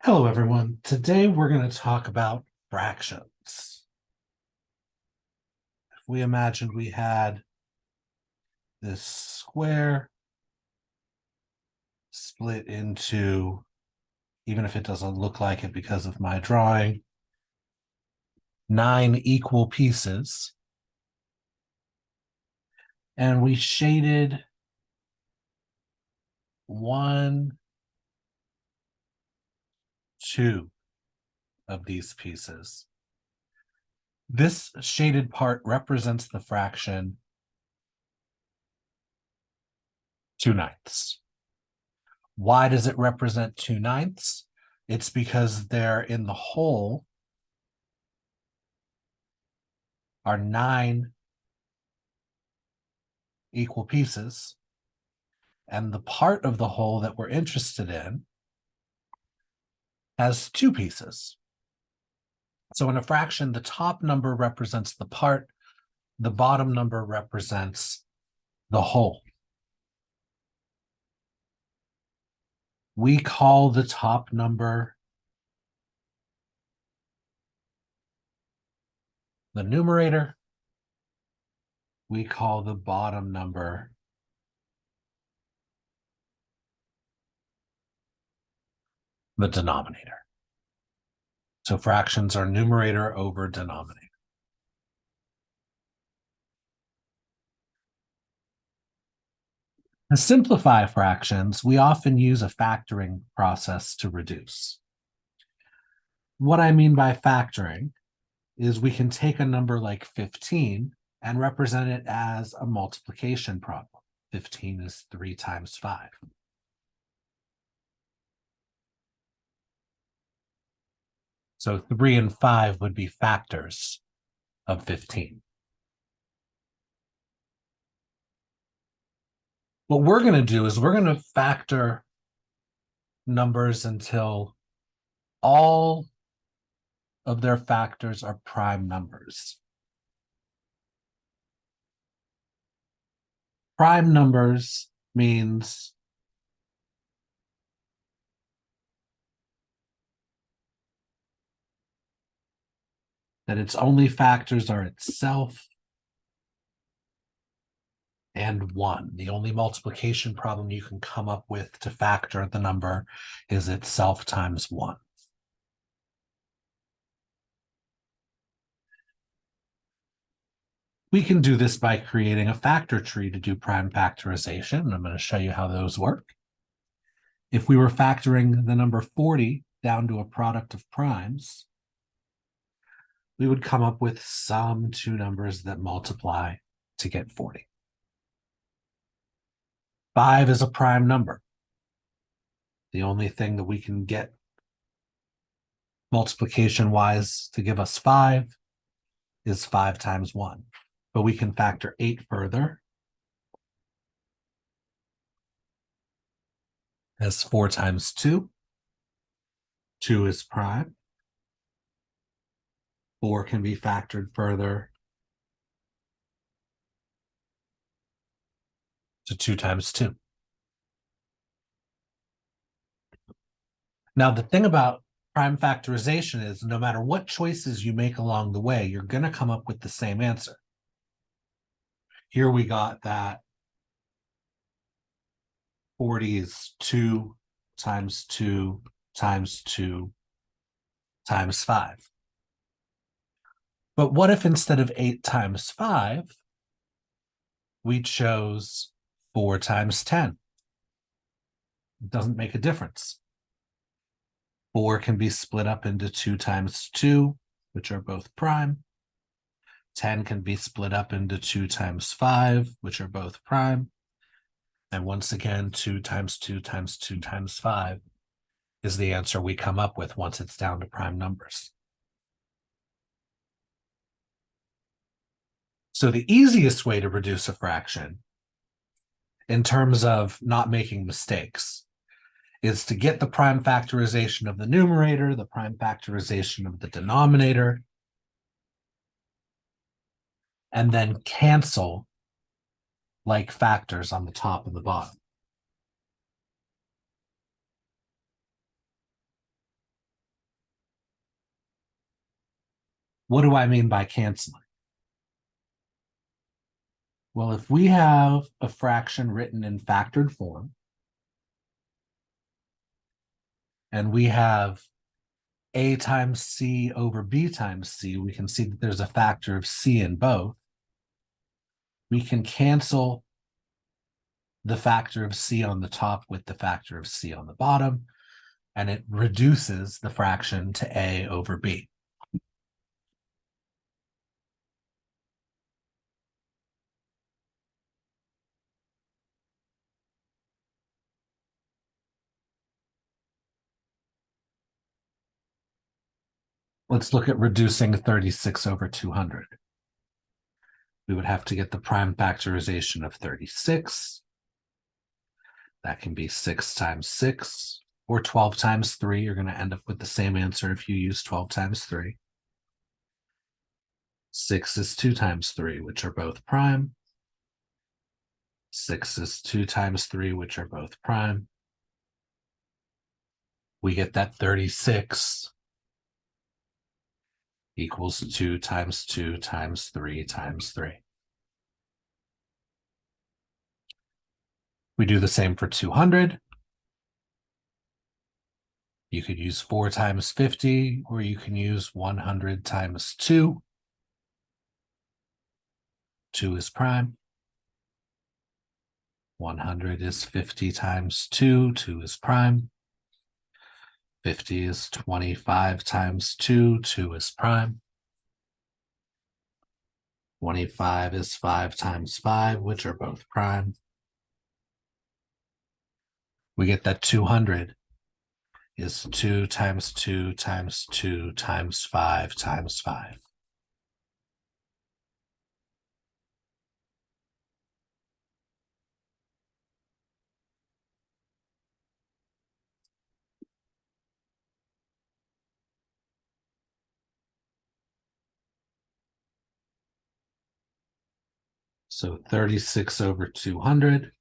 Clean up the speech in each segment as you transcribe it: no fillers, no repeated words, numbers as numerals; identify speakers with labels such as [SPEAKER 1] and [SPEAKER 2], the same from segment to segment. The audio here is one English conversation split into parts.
[SPEAKER 1] Hello, everyone. Today we're going to talk about fractions. If we imagined we had this square split into, even if it doesn't look like it because of my drawing, 9 equal pieces, and we shaded 1, 2 of these pieces. This shaded part represents the fraction 2/9. Why does it represent 2/9? It's because they're in the whole are 9 equal pieces, and the part of the whole that we're interested in has 2 pieces. So in a fraction, the top number represents the part, the bottom number represents the whole. We call the top number the numerator. We call the bottom number the denominator. So fractions are numerator over denominator. To simplify fractions, we often use a factoring process to reduce. What I mean by factoring is we can take a number like 15 and represent it as a multiplication problem. 15 is 3 times 5. So 3 and 5 would be factors of 15. What we're going to do is we're going to factor numbers until all of their factors are prime numbers. Prime numbers means that its only factors are itself and 1. The only multiplication problem you can come up with to factor the number is itself times 1. We can do this by creating a factor tree to do prime factorization, and I'm going to show you how those work. If we were factoring the number 40 down to a product of primes, we would come up with some 2 numbers that multiply to get 40. 5 is a prime number. The only thing that we can get multiplication-wise to give us 5 is 5 times 1. But we can factor 8 further as 4 times 2. 2 is prime. 4 can be factored further to 2 times 2. Now, the thing about prime factorization is no matter what choices you make along the way, you're going to come up with the same answer. Here we got that 40 is 2 times 2 times 2 times 5. But what if instead of 8 times 5, we chose 4 times 10? It doesn't make a difference. 4 can be split up into 2 times 2, which are both prime. 10 can be split up into 2 times 5, which are both prime. And once again, 2 times 2 times 2 times 5 is the answer we come up with once it's down to prime numbers. So the easiest way to reduce a fraction in terms of not making mistakes is to get the prime factorization of the numerator, the prime factorization of the denominator, and then cancel like factors on the top and the bottom. What do I mean by canceling? Well, if we have a fraction written in factored form, and we have a times c over b times c, we can see that there's a factor of c in both. We can cancel the factor of c on the top with the factor of c on the bottom, and it reduces the fraction to a over b. Let's look at reducing 36 over 200. We would have to get the prime factorization of 36. That can be 6 times 6 or 12 times 3. You're going to end up with the same answer if you use 12 times 3. 6 is 2 times 3, which are both prime. 6 is 2 times 3, which are both prime. We get that 36 equals 2 times 2 times 3 times 3. We do the same for 200. You could use 4 times 50, or you can use 100 times 2. 2 is prime. 100 is 50 times 2. 2 is prime. 50 is 25 times 2. 2 is prime. 25 is 5 times 5, which are both prime. We get that 200 is 2 times 2 times 2 times 5 times 5. So 36 over 200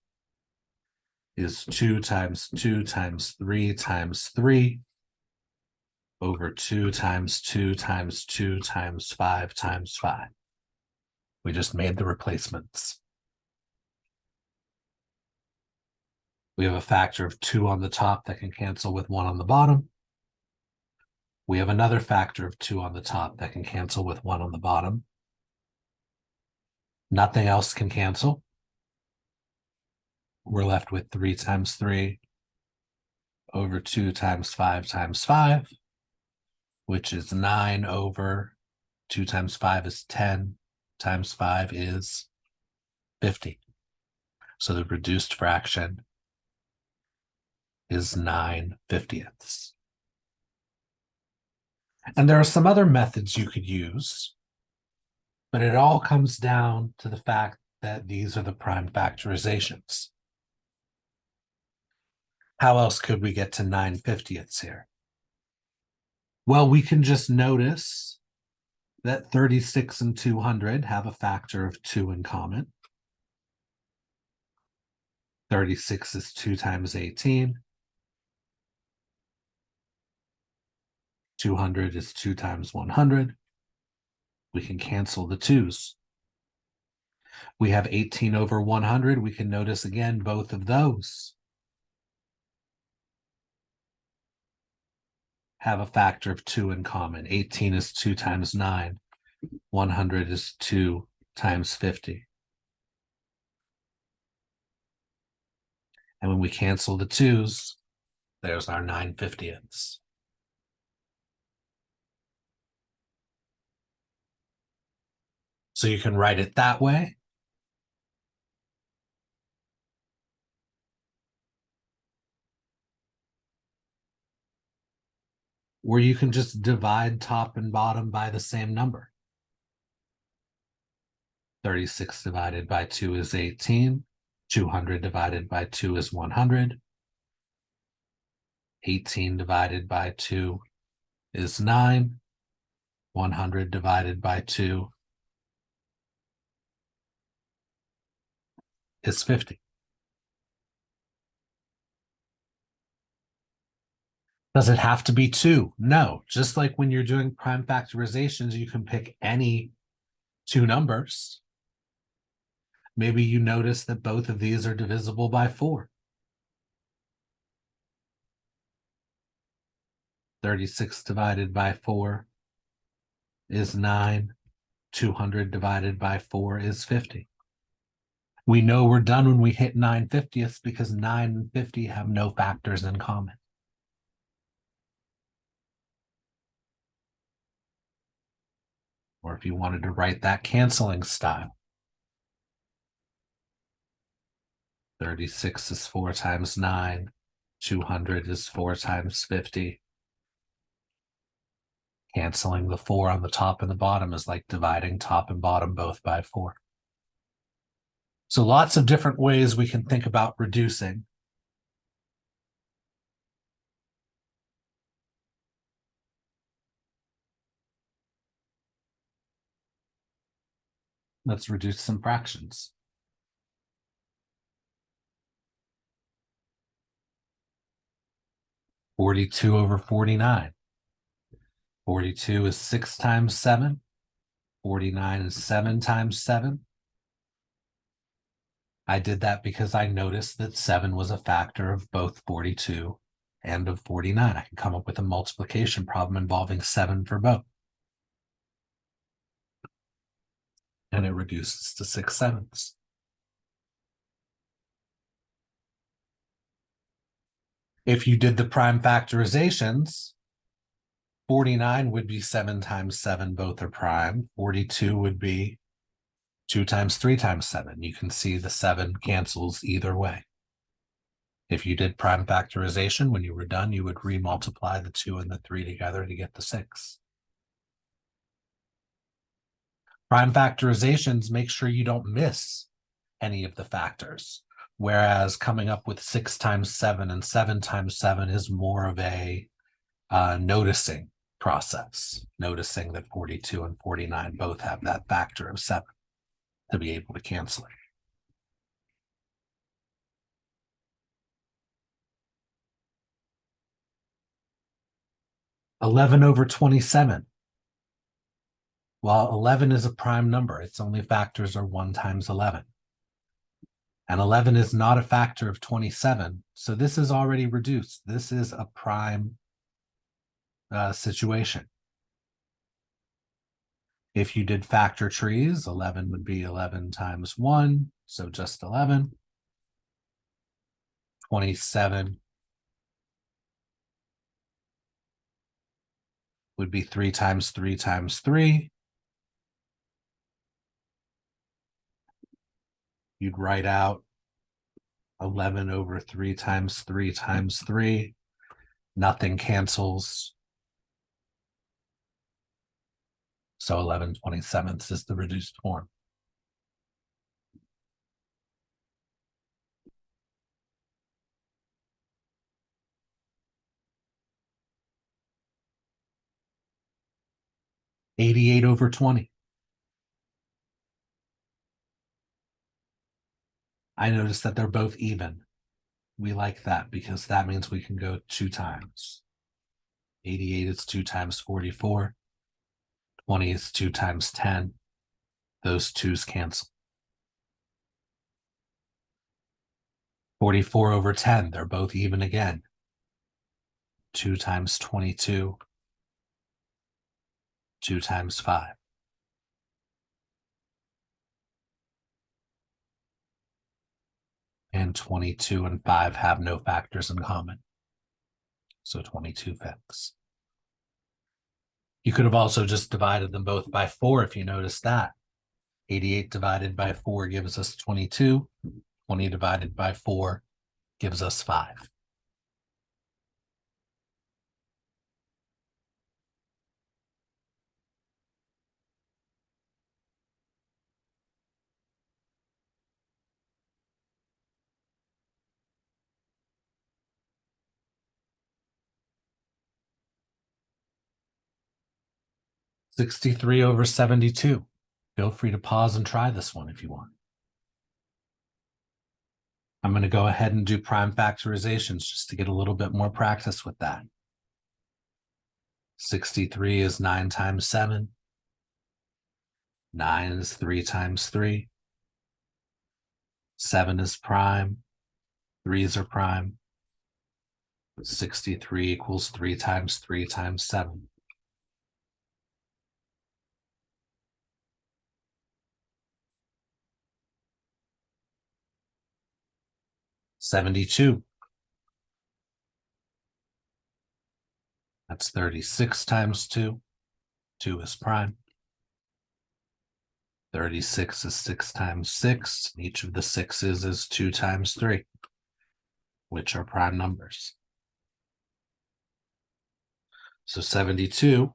[SPEAKER 1] is 2 times 2 times 3 times 3 over 2 times 2 times 2 times 5 times 5. We just made the replacements. We have a factor of 2 on the top that can cancel with 1 on the bottom. We have another factor of 2 on the top that can cancel with 1 on the bottom. Nothing else can cancel. We're left with 3 times 3 over 2 times 5 times 5, which is 9 over 2 times 5 is 10 times 5 is 50. So the reduced fraction is 9/50. And there are some other methods you could use, but it all comes down to the fact that these are the prime factorizations. How else could we get to 9/50 here? Well, we can just notice that 36 and 200 have a factor of 2 in common. 36 is 2 times 18. 200 is 2 times 100. We can cancel the 2's. We have 18 over 100. We can notice again both of those have a factor of 2 in common. 18 is 2 times 9. 100 is 2 times 50. And when we cancel the 2's, there's our 9/50. So you can write it that way. Or you can just divide top and bottom by the same number. 36 divided by 2 is 18. 200 divided by 2 is 100. 18 divided by 2 is 9. 100 divided by 2 is 50. Does it have to be 2? No. Just like when you're doing prime factorizations, you can pick any 2 numbers. Maybe you notice that both of these are divisible by 4. 36 divided by 4 is 9. 200 divided by 4 is 50. We know we're done when we hit 9/50ths because 9 and 50 have no factors in common. Or if you wanted to write that canceling style, 36 is 4 times 9. 200 is 4 times 50. Canceling the 4 on the top and the bottom is like dividing top and bottom both by 4. So lots of different ways we can think about reducing. Let's reduce some fractions. 42 over 49. 42 is 6 times 7. 49 is 7 times 7. I did that because I noticed that 7 was a factor of both 42 and of 49. I can come up with a multiplication problem involving 7 for both. And it reduces to 6/7. If you did the prime factorizations, 49 would be 7 times 7, both are prime. 42 would be 2 times 3 times 7. You can see the 7 cancels either way. If you did prime factorization, when you were done, you would remultiply the 2 and the 3 together to get the 6. Prime factorizations make sure you don't miss any of the factors, whereas coming up with 6 times 7 and 7 times 7 is more of a noticing process, noticing that 42 and 49 both have that factor of 7 to be able to cancel it. (11 over 27). While 11 is a prime number, its only factors are 1 times 11. And 11 is not a factor of 27, so this is already reduced. This is a prime situation. If you did factor trees, 11 would be 11 times 1, so just 11. 27 would be 3 times 3 times 3. You'd write out 11 over 3 times 3 times 3. Nothing cancels. So 11/27 is the reduced form. (88 over 20). I noticed that they're both even. We like that because that means we can go 2 times. 88 is 2 times 44. 20 is 2 times 10. Those 2's cancel. 44 over 10, they're both even again. 2 times 22. 2 times 5. And 22 and 5 have no factors in common. So 22/5. You could have also just divided them both by 4 if you notice that. 88 divided by 4 gives us 22. 20 divided by 4 gives us 5. (63 over 72). Feel free to pause and try this one if you want. I'm going to go ahead and do prime factorizations just to get a little bit more practice with that. 63 is 9 times 7. 9 is 3 times 3. 7 is prime. 3s are prime. 63 equals 3 times 3 times 7. $72. That's 36 times 2. 2 is prime. 36 is 6 times 6. Each of the 6's is 2 times 3, which are prime numbers. So 72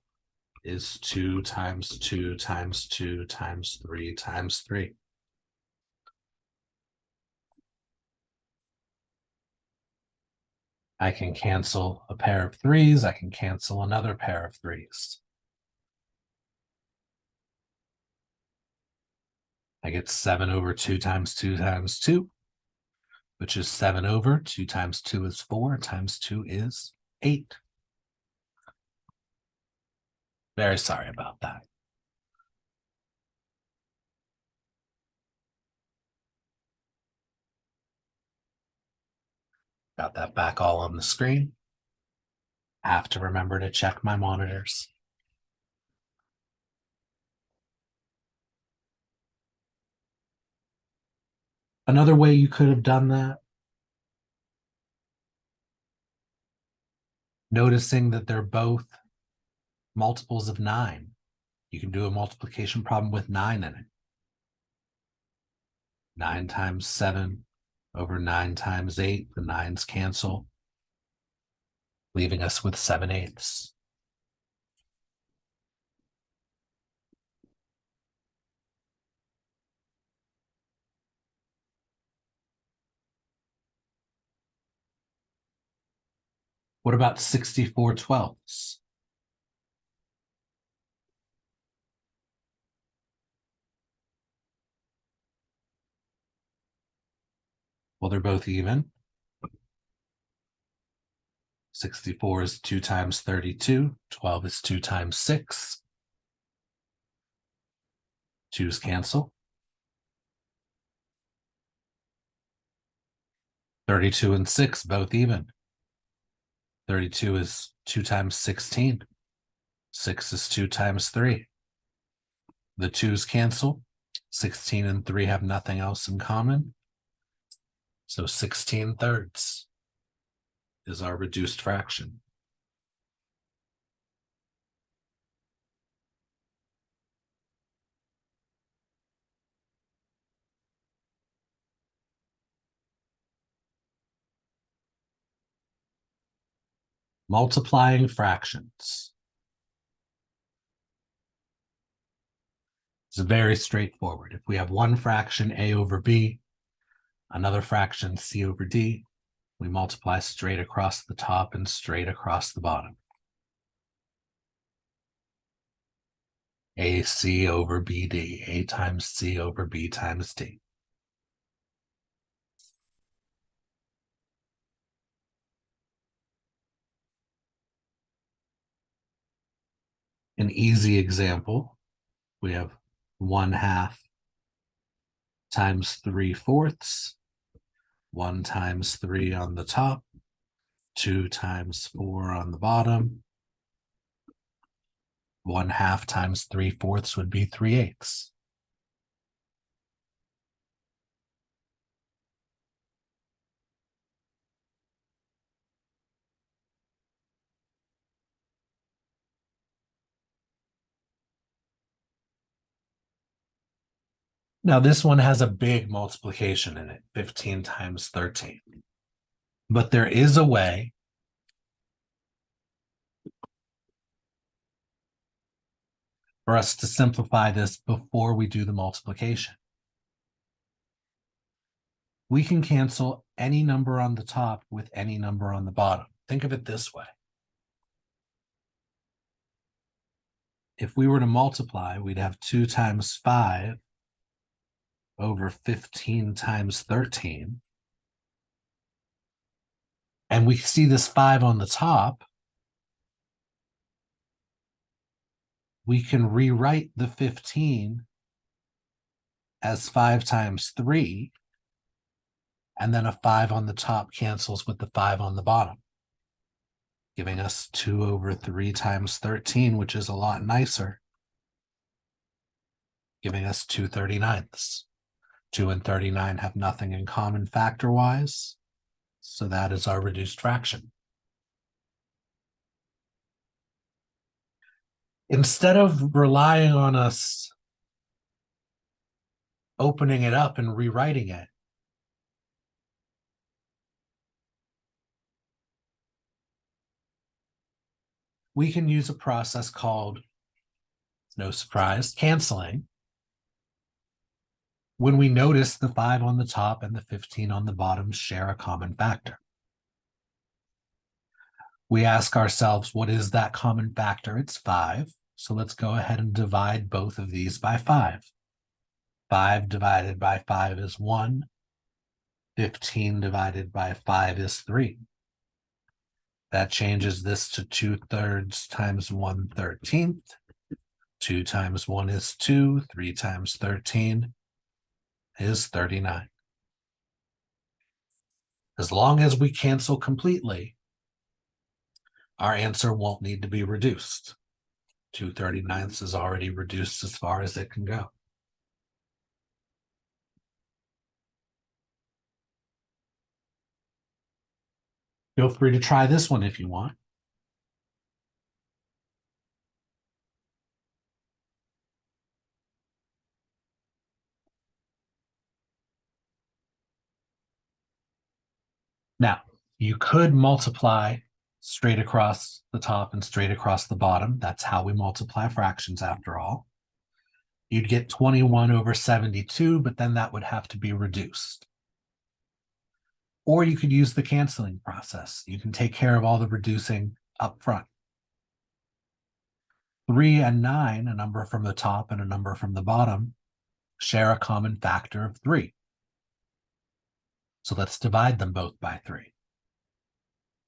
[SPEAKER 1] is 2 times 2 times 2 times 3 times 3. I can cancel a pair of 3's. I can cancel another pair of 3's. I get 7 over 2 times 2 times 2, which is 7 over 2 times 2 is 4 times 2 is 8. Very sorry about that. Got that back all on the screen. I have to remember to check my monitors. Another way you could have done that, noticing that they're both multiples of 9. You can do a multiplication problem with 9 in it. 9 times 7 over 9 times 8. The 9's cancel, leaving us with 7/8. What about 64/12? Well, they're both even. 64 is 2 times 32. 12 is 2 times 6. 2's cancel. 32 and 6, both even. 32 is 2 times 16. 6 is 2 times 3. The 2's cancel. 16 and 3 have nothing else in common. So 16/3 is our reduced fraction. Multiplying fractions. It's very straightforward. If we have one fraction a over b, another fraction c over d, we multiply straight across the top and straight across the bottom. AC over BD, A times C over B times D. An easy example, we have 1/2 times 3/4, 1 times 3 on the top, 2 times 4 on the bottom. 1/2 times 3/4 would be 3/8. Now this one has a big multiplication in it, 15 times 13. But there is a way for us to simplify this before we do the multiplication. We can cancel any number on the top with any number on the bottom. Think of it this way. If we were to multiply, we'd have 2 times 5 over 15 times 13. And we see this 5 on the top. we can rewrite the 15 as 5 times 3, and then a 5 on the top cancels with the 5 on the bottom, giving us 2 over 3 times 13, which is a lot nicer, giving us 2/39. 2 and 39 have nothing in common factor-wise, so that is our reduced fraction. Instead of relying on us opening it up and rewriting it, we can use a process called, no surprise, canceling, when we notice the 5 on the top and the 15 on the bottom share a common factor. We ask ourselves, what is that common factor? It's 5. So let's go ahead and divide both of these by 5. 5 divided by 5 is 1. 15 divided by 5 is 3. That changes this to 2/3 times 1/13. 2 times 1 is 2. 3 times 13 is 39. As long as we cancel completely, our answer won't need to be reduced. 2/39 is already reduced as far as it can go. Feel free to try this one if you want. Now, you could multiply straight across the top and straight across the bottom. That's how we multiply fractions after all. You'd get 21 over 72, but then that would have to be reduced. Or you could use the canceling process. You can take care of all the reducing up front. 3 and 9, a number from the top and a number from the bottom, share a common factor of 3. So let's divide them both by 3.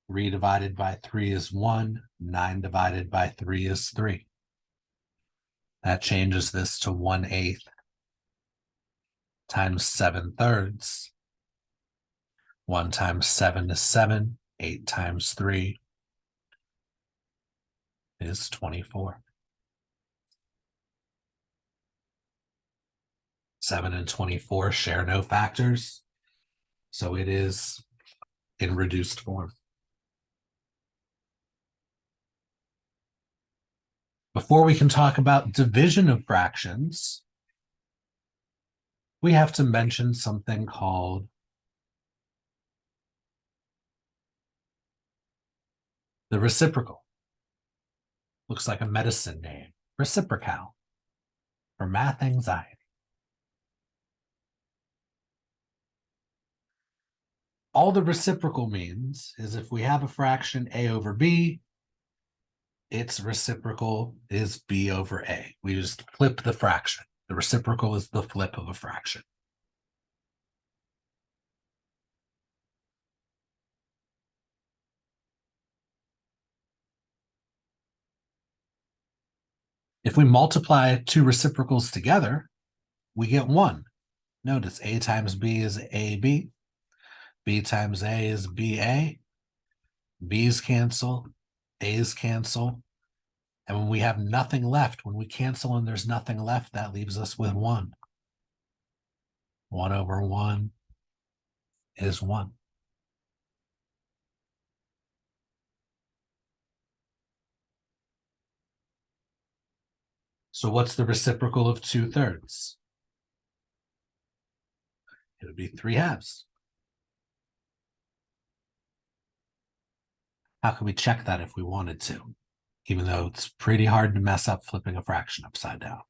[SPEAKER 1] 3 divided by 3 is 1. 9 divided by 3 is 3. That changes this to 1/8 times 7/3. 1 times 7 is 7. 8 times 3 is 24. 7 and 24 share no factors, so it is in reduced form. Before we can talk about division of fractions, we have to mention something called the reciprocal. Looks like a medicine name, reciprocal, for math anxiety. All the reciprocal means is if we have a fraction a over b, its reciprocal is b over a. We just flip the fraction. The reciprocal is the flip of a fraction. If we multiply two reciprocals together, we get 1. Notice a times b is ab, b times a is ba, b's cancel, a's cancel, and when we have nothing left, when we cancel and there's nothing left, that leaves us with 1. 1 over 1 is 1. So what's the reciprocal of 2/3? It would be 3/2. How can we check that if we wanted to? Even though it's pretty hard to mess up flipping a fraction upside down.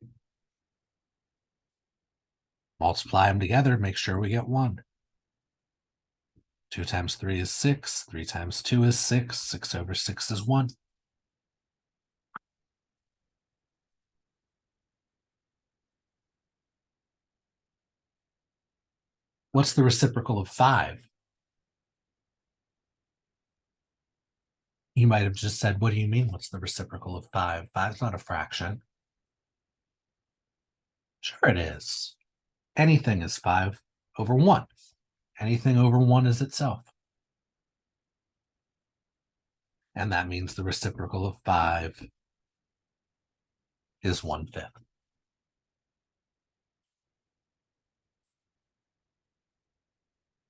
[SPEAKER 1] Multiply them together, make sure we get 1. 2 times 3 is 6. 3 times 2 is 6. 6 over 6 is 1. What's the reciprocal of 5? You might have just said, what do you mean, what's the reciprocal of 5? 5's not a fraction. Sure it is. Anything is 5 over 1. Anything over 1 is itself. And that means the reciprocal of 5 is 1/5.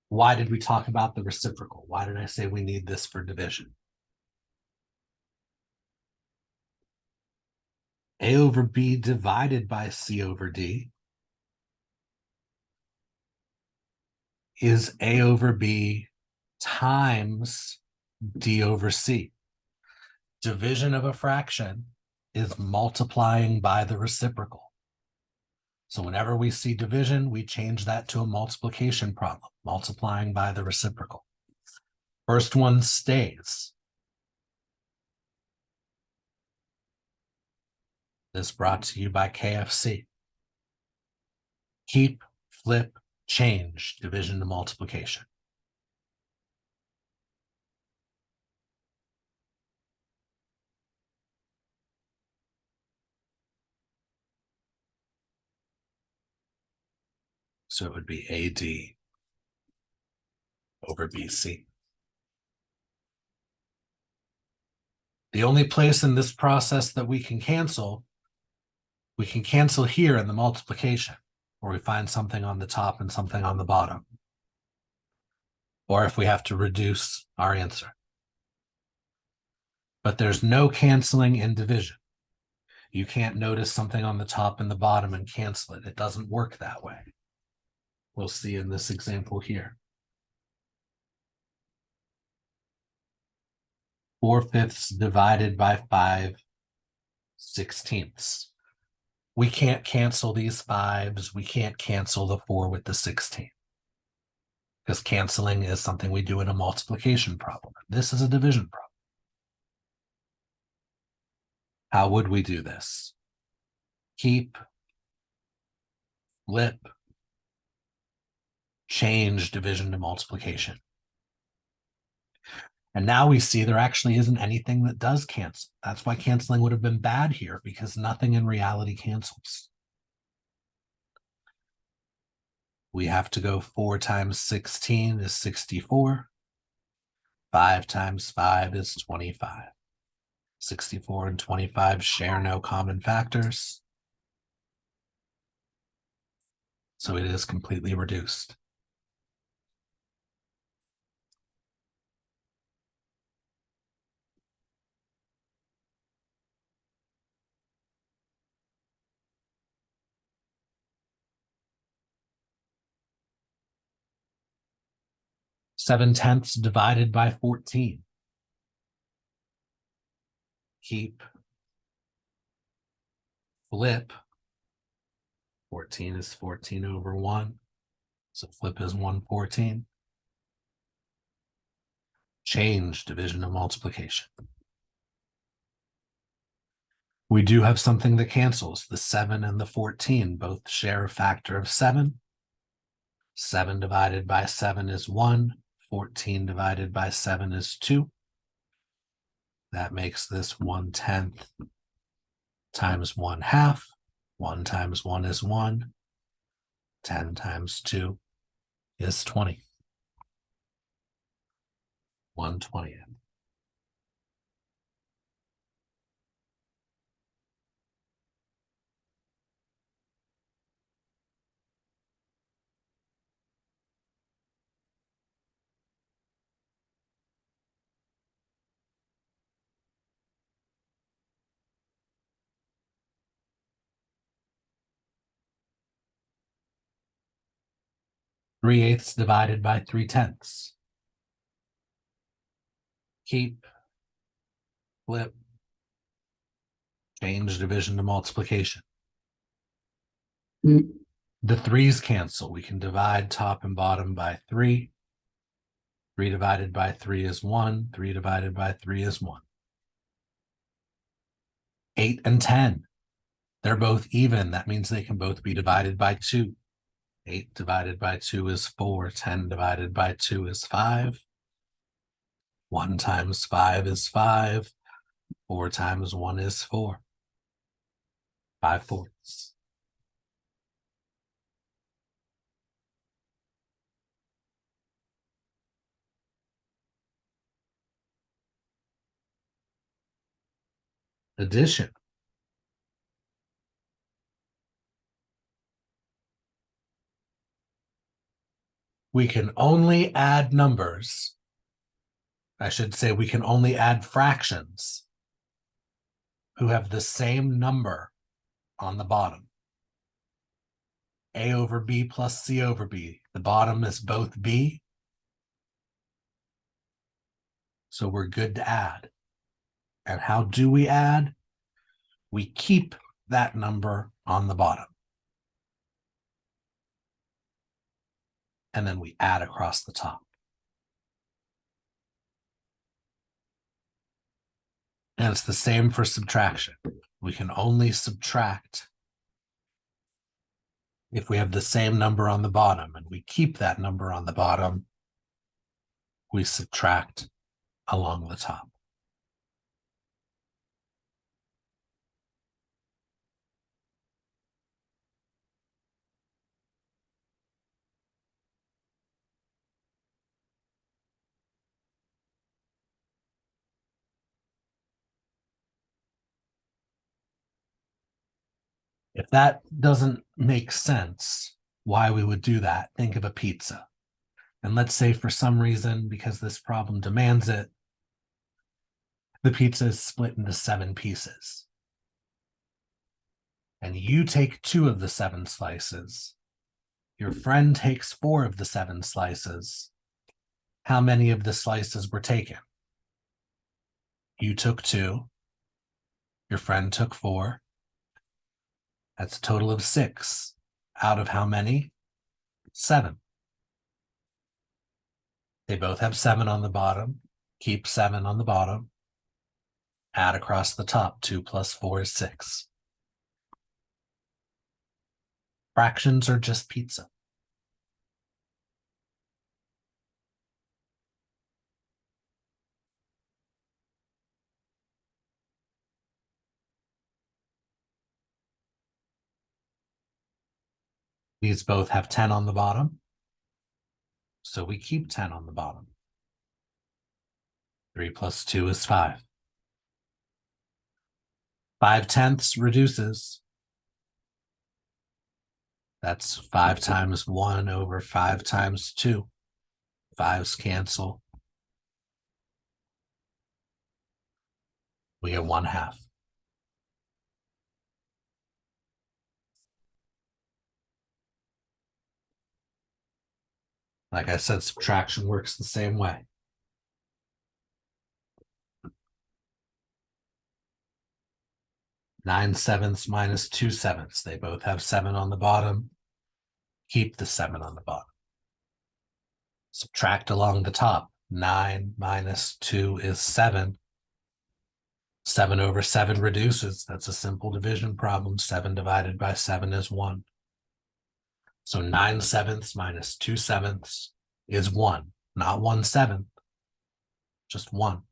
[SPEAKER 1] Why did we talk about the reciprocal? Why did I say we need this for division? A over B divided by C over D is A over B times D over C. Division of a fraction is multiplying by the reciprocal. So whenever we see division, we change that to a multiplication problem, multiplying by the reciprocal. First one stays. This brought to you by KFC. Keep, flip, change, division to multiplication. So it would be AD over BC. The only place in this process that we can cancel here in the multiplication, where we find something on the top and something on the bottom. Or if we have to reduce our answer. But there's no canceling in division. You can't notice something on the top and the bottom and cancel it. It doesn't work that way. We'll see in this example here. 4/5 divided by 5/16. We can't cancel these 5s. We can't cancel the 4 with the 16. Because canceling is something we do in a multiplication problem. This is a division problem. How would we do this? Keep, flip, change division to multiplication. And now we see there actually isn't anything that does cancel. That's why canceling would have been bad here, because nothing in reality cancels. We have to go 4 times 16 is 64. 5 times 5 is 25. 64 and 25 share no common factors. So it is completely reduced. Seven tenths divided by 14. Keep, flip. 14 is 14 over 1. So flip is 1/14. Change division to multiplication. We do have something that cancels. The 7 and the 14 both share a factor of 7. 7 divided by 7 is 1. 14 divided by 7 is 2. That makes this 1/10 times 1/2. 1 times 1 is 1. 10 times 2 is 20. 1/20. Three eighths divided by 3/10. Keep, flip, change division to multiplication. The 3's cancel. We can divide top and bottom by 3. 3 divided by 3 is 1. 3 divided by 3 is 1. 8 and 10. They're both even. That means they can both be divided by 2. 8 divided by 2 is 4. 10 divided by 2 is 5. 1 times 5 is 5. 4 times 1 is 4. 5/4. addition. We can only add numbers. I should say we can only add fractions who have the same number on the bottom. A over B plus C over B. The bottom is both B. So we're good to add. And how do we add? We keep that number on the bottom. And then we add across the top. And it's the same for subtraction. We can only subtract if we have the same number on the bottom, and we keep that number on the bottom, we subtract along the top. If that doesn't make sense, why we would do that, think of a pizza. And let's say for some reason, because this problem demands it, the pizza is split into 7 pieces. And you take 2 of the 7 slices. Your friend takes 4 of the 7 slices. How many of the slices were taken? You took 2. Your friend took 4. That's a total of 6. Out of how many? 7. They both have 7 on the bottom. Keep 7 on the bottom. Add across the top. 2 plus 4 is 6. Fractions are just pizza. These both have 10 on the bottom. So we keep 10 on the bottom. 3 plus 2 is 5. 5/10 reduces. That's 5 times 1 over 5 times 2. 5s cancel. We get 1/2. Like I said, subtraction works the same way. 9/7 minus 2/7. They both have 7 on the bottom. Keep the 7 on the bottom. Subtract along the top. 9 minus 2 is 7. 7 over 7 reduces. That's a simple division problem. 7 divided by 7 is 1. So 9/7 minus 2/7 is 1, not 1/7, just 1.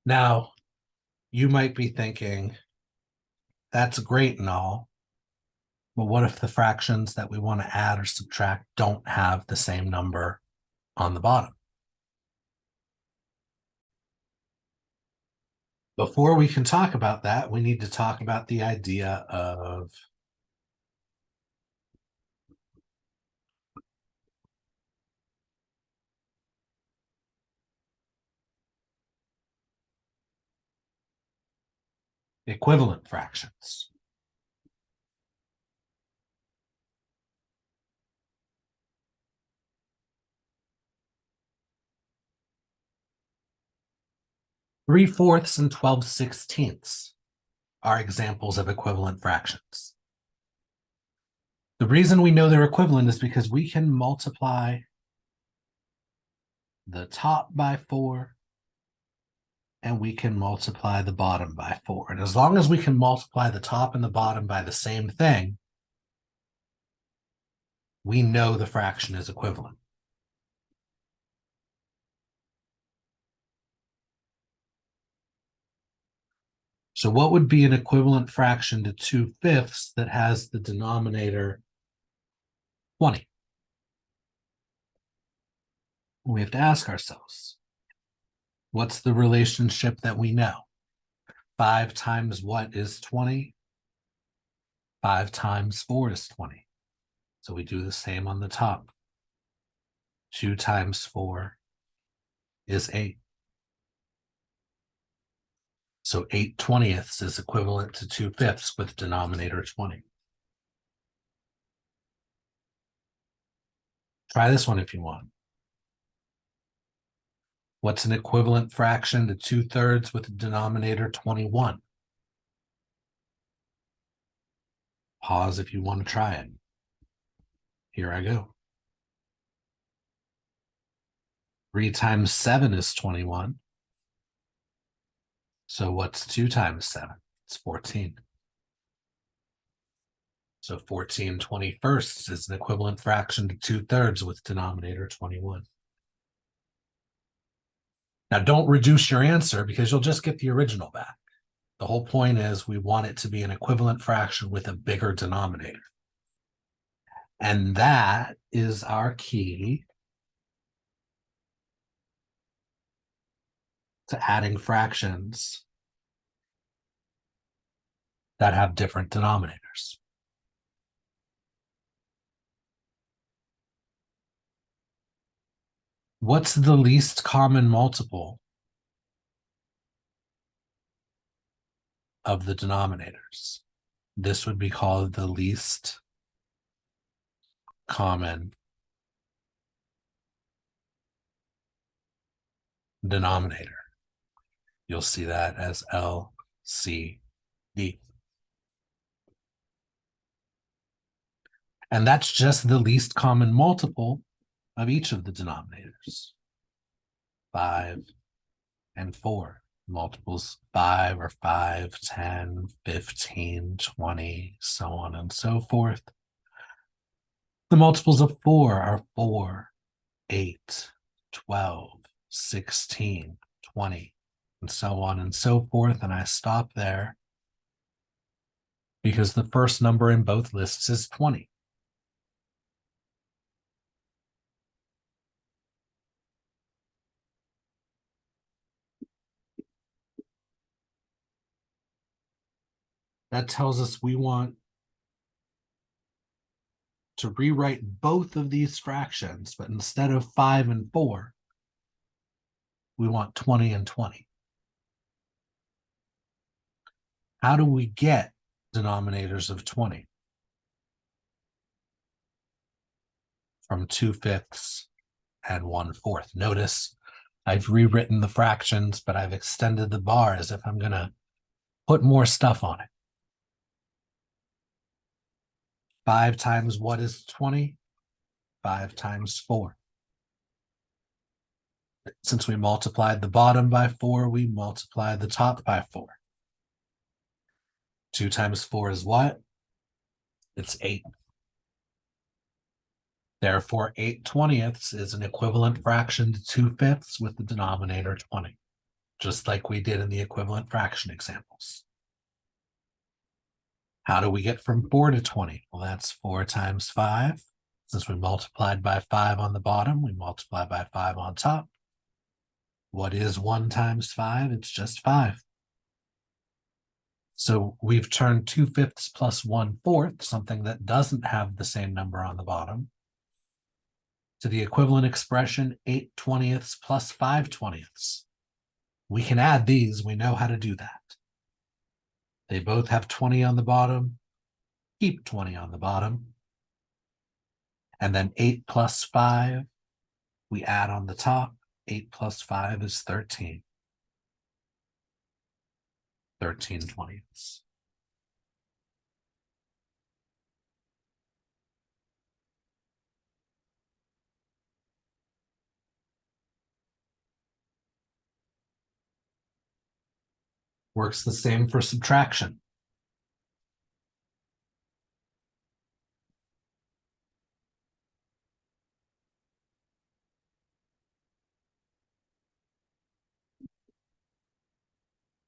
[SPEAKER 1] Now, you might be thinking, that's great and all, but what if the fractions that we want to add or subtract don't have the same number on the bottom? Before we can talk about that, we need to talk about the idea of equivalent fractions. Three-fourths and 12/16 are examples of equivalent fractions. The reason we know they're equivalent is because we can multiply the top by 4 and we can multiply the bottom by 4. And as long as we can multiply the top and the bottom by the same thing, we know the fraction is equivalent. So what would be an equivalent fraction to 2/5 that has the denominator 20. We have to ask ourselves, what's the relationship that we know? 5 times what is 20? 5 times 4 is 20. So we do the same on the top. 2 times 4 is 8. So 8/20ths is equivalent to 2/5 with denominator 20. Try this one if you want. What's an equivalent fraction to 2/3 with denominator 21? Pause if you want to try it. Here I go. 3 times 7 is 21. So what's 2 times 7? It's 14. So 14/21 is an equivalent fraction to 2/3 with denominator 21. Now don't reduce your answer because you'll just get the original back. The whole point is we want it to be an equivalent fraction with a bigger denominator. And that is our key to adding fractions that have different denominators. What's the least common multiple of the denominators? This would be called the least common denominator. You'll see that as LCD. And that's just the least common multiple of each of the denominators. 5 and 4. Multiples 5 are 5, 10, 15, 20, so on and so forth. The multiples of 4 are 4, 8, 12, 16, 20, and so on and so forth. And I stop there because the first number in both lists is 20. That tells us we want to rewrite both of these fractions, but instead of 5 and 4, we want 20 and 20. How do we get denominators of 20? From 2/5 and 1/4. Notice I've rewritten the fractions, but I've extended the bar as if I'm going to put more stuff on it. 5 times what is 20? 5 times 4. Since we multiplied the bottom by 4, we multiply the top by 4. 2 times 4 is what? It's 8. Therefore, 8/20ths is an equivalent fraction to 2/5 with the denominator 20, just like we did in the equivalent fraction examples. How do we get from 4 to 20? Well, that's 4 times 5. Since we multiplied by 5 on the bottom, we multiply by 5 on top. What is 1 times 5? It's just 5. So we've turned 2/5 plus 1/4, something that doesn't have the same number on the bottom, to the equivalent expression 8/20ths plus 5/20ths. We can add these. We know how to do that. They both have 20 on the bottom. Keep 20 on the bottom. And then 8 plus 5, we add on the top. 8 plus 5 is 13. 13/20ths. Works the same for subtraction.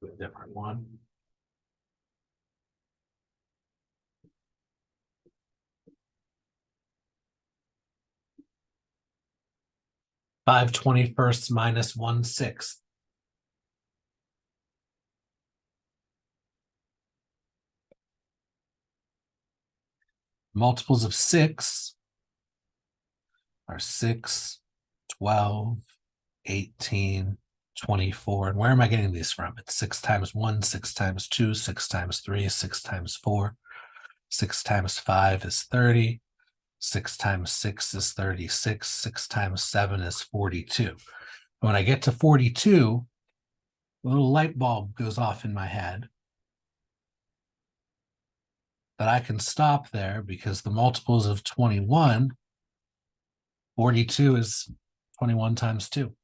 [SPEAKER 1] A different one. 5/21 minus 1/6. Multiples of 6 are 6, 12, 18, 24. And where am I getting these from? It's 6 times 1, 6 times 2, 6 times 3, 6 times 4. 6 times 5 is 30. 6 times 6 is 36. 6 times 7 is 42. When I get to 42, a little light bulb goes off in my head. But I can stop there because the multiples of 21, 42 is 21 times 2.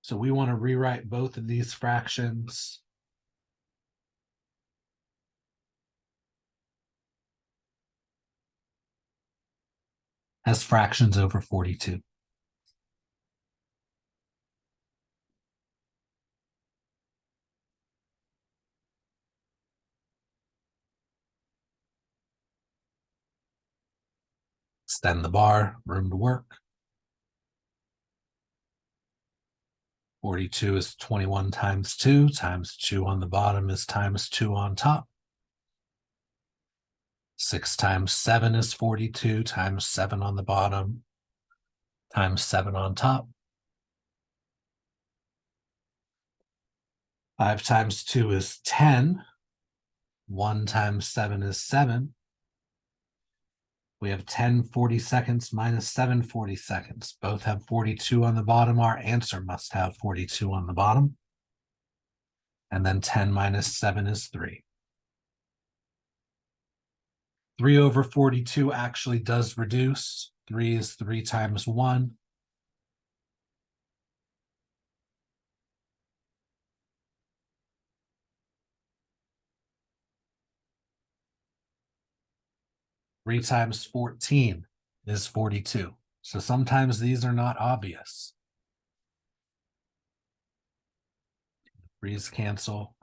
[SPEAKER 1] So we want to rewrite both of these fractions as fractions over 42. Extend the bar, room to work. 42 is 21 times 2 on the bottom is times 2 on top. 6 times 7 is 42 times 7 on the bottom times 7 on top. 5 times 2 is 10. 1 times 7 is 7. We have 10 40-seconds minus 7 40-seconds. Both have 42 on the bottom. Our answer must have 42 on the bottom. And then 10 minus 7 is 3. 3 over 42 actually does reduce. 3 is 3 times 1. Three times 14 is 42. So sometimes these are not obvious. 3's cancel.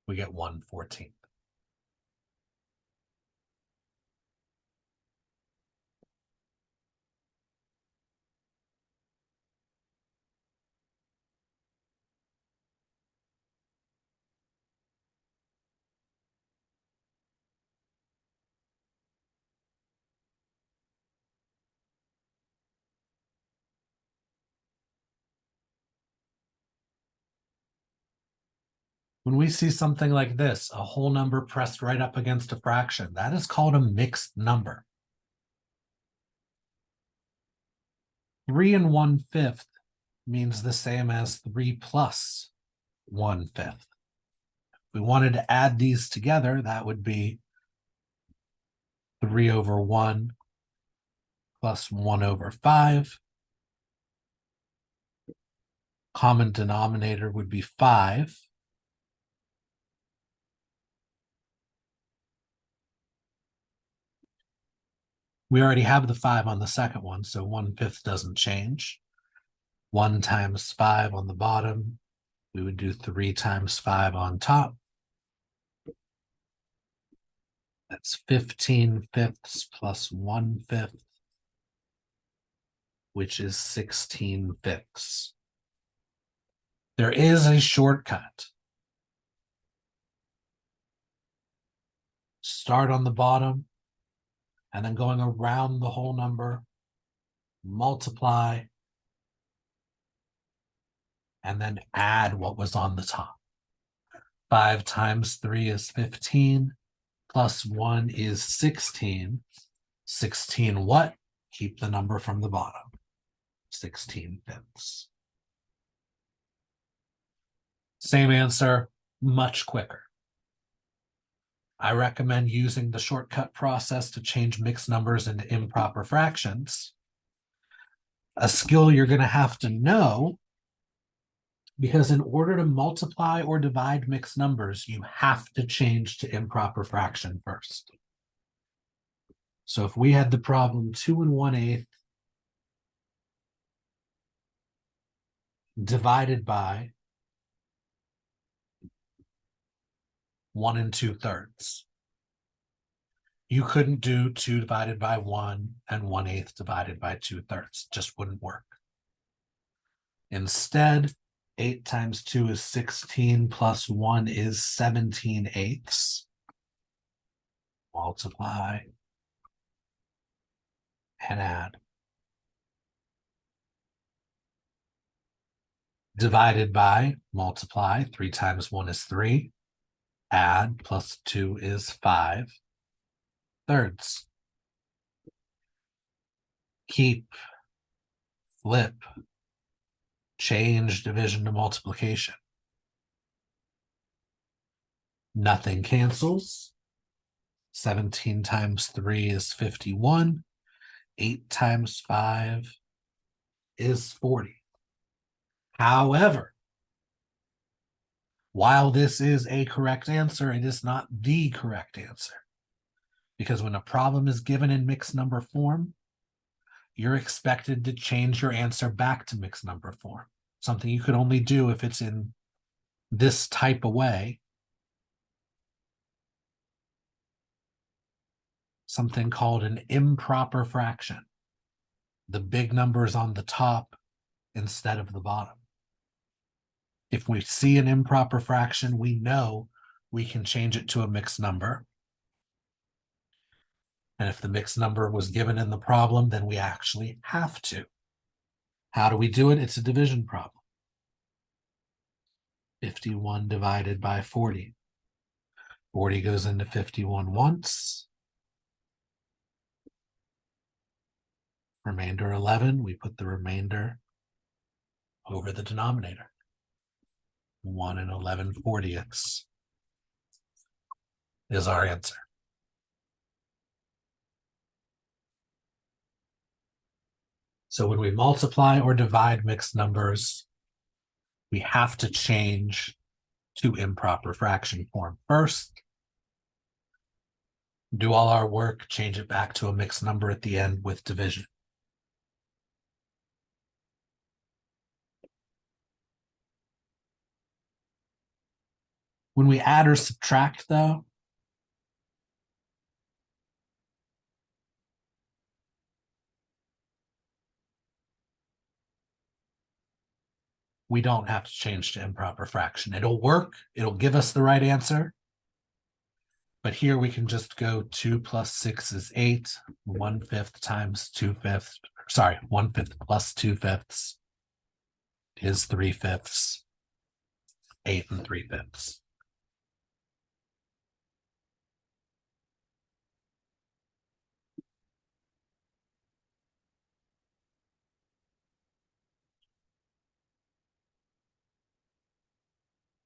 [SPEAKER 1] We get 1/14. When we see something like this, a whole number pressed right up against a fraction, that is called a mixed number. 3 1/5 means the same as 3 plus 1/5. If we wanted to add these together, that would be 3 over 1 plus 1 over 5. Common denominator would be 5. We already have the 5 on the second one, so 1/5 doesn't change. 1 times 5 on the bottom. We would do 3 times 5 on top. That's 15/5 plus 1/5, which is 16/5. There is a shortcut. Start on the bottom, and then going around the whole number, multiply, and then add what was on the top. 5 times 3 is 15, plus 1 is 16. 16 what? Keep the number from the bottom. 16/5. Same answer, much quicker. I recommend using the shortcut process to change mixed numbers into improper fractions. A skill you're going to have to know, because in order to multiply or divide mixed numbers, you have to change to improper fraction first. So if we had the problem 2 1/8 divided by 1 2/3, You couldn't do 2 divided by 1 and 1/8 divided by 2/3. Just wouldn't work. Instead, 8 times 2 is 16 plus 1 is 17/8. Multiply and add. Divided by, multiply. 3 times 1 is 3. Add, plus 2 is 5/3. Keep, flip, change division to multiplication. Nothing cancels. 17 times 3 is 51. 8 times 5 is 40. However, while this is a correct answer, it is not the correct answer. Because when a problem is given in mixed number form, you're expected to change your answer back to mixed number form. Something you could only do if it's in this type of way. Something called an improper fraction. The big number is on the top instead of the bottom. If we see an improper fraction, we know we can change it to a mixed number. And if the mixed number was given in the problem, then we actually have to. How do we do it? It's a division problem. 51 divided by 40. 40 goes into 51 once. Remainder 11, we put the remainder over the denominator. 1 and 11/40 is our answer. So when we multiply or divide mixed numbers, we have to change to improper fraction form first. Do all our work, change it back to a mixed number at the end with division. When we add or subtract, though, we don't have to change to improper fraction. It'll work. It'll give us the right answer. But here we can just go 2 plus 6 is 8. 1/5 times 2/5. Sorry, 1/5 plus 2/5 is 3/5. 8 3/5.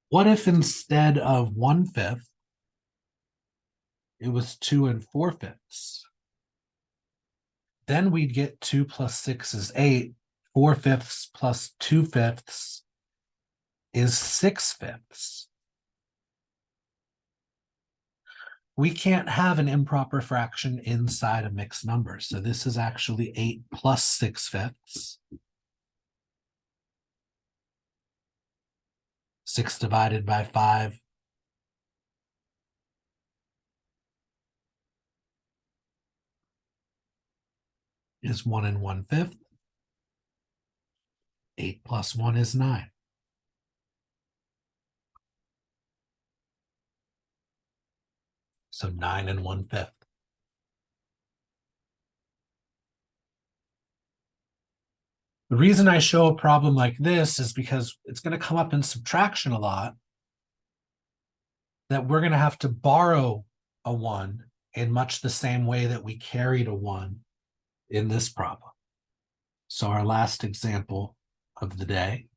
[SPEAKER 1] What if instead of 1/5, it was 2 4/5? Then we'd get 2 plus 6 is 8. 4/5 plus 2/5 is 6/5. We can't have an improper fraction inside a mixed number. So this is actually 8 plus 6/5. 6 divided by 5 is 1 1/5. 8 plus 1 is 9. So 9 1/5. The reason I show a problem like this is because it's going to come up in subtraction a lot, that we're going to have to borrow a 1 in much the same way that we carried a 1 in this problem. So our last example of the day.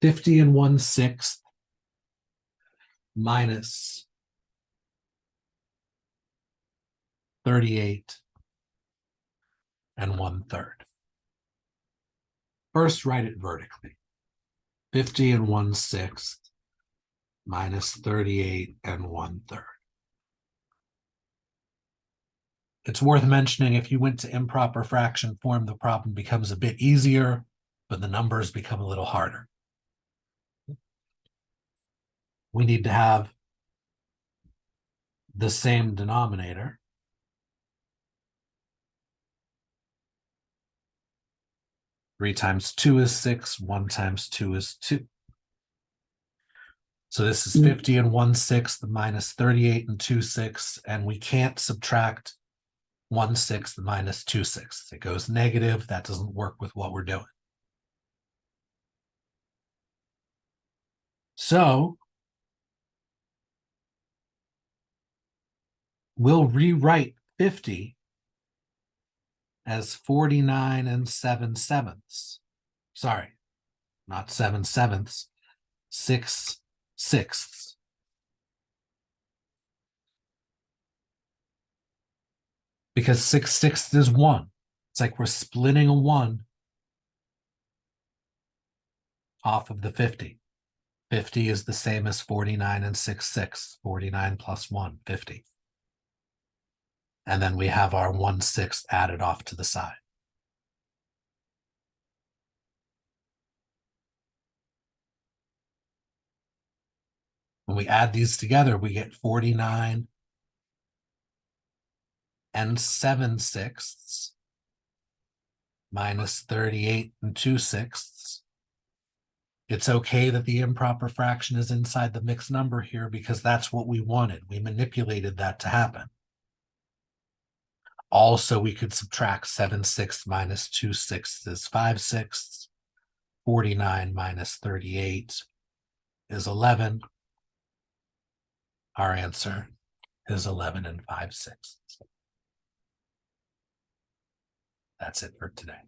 [SPEAKER 1] 50 1/6 minus 38 1/3. First, write it vertically. 50 1/6 minus 38 1/3. It's worth mentioning, if you went to improper fraction form, the problem becomes a bit easier, but the numbers become a little harder. We need to have the same denominator. Three times 2 is 6. 1 times 2 is 2. So this is 50 and 1/6 minus 38 and 2/6. And we can't subtract 1/6 minus 2/6. It goes negative. That doesn't work with what we're doing. So we'll rewrite 50 as 49 and 7/7. Sorry, not 7/7, 6/6. Because 6/6 is 1. It's like we're splitting a 1 off of the 50. 50 is the same as 49 and 6/6. 49 plus 1, 50. And then we have our 1/6 added off to the side. When we add these together, we get 49 and 7/6 minus 38 and 2/6. It's okay that the improper fraction is inside the mixed number here because that's what we wanted. We manipulated that to happen. Also, we could subtract 7/6 minus 2/6 is 5/6. 49 minus 38 is 11. Our answer is 11 and 5/6. That's it for today.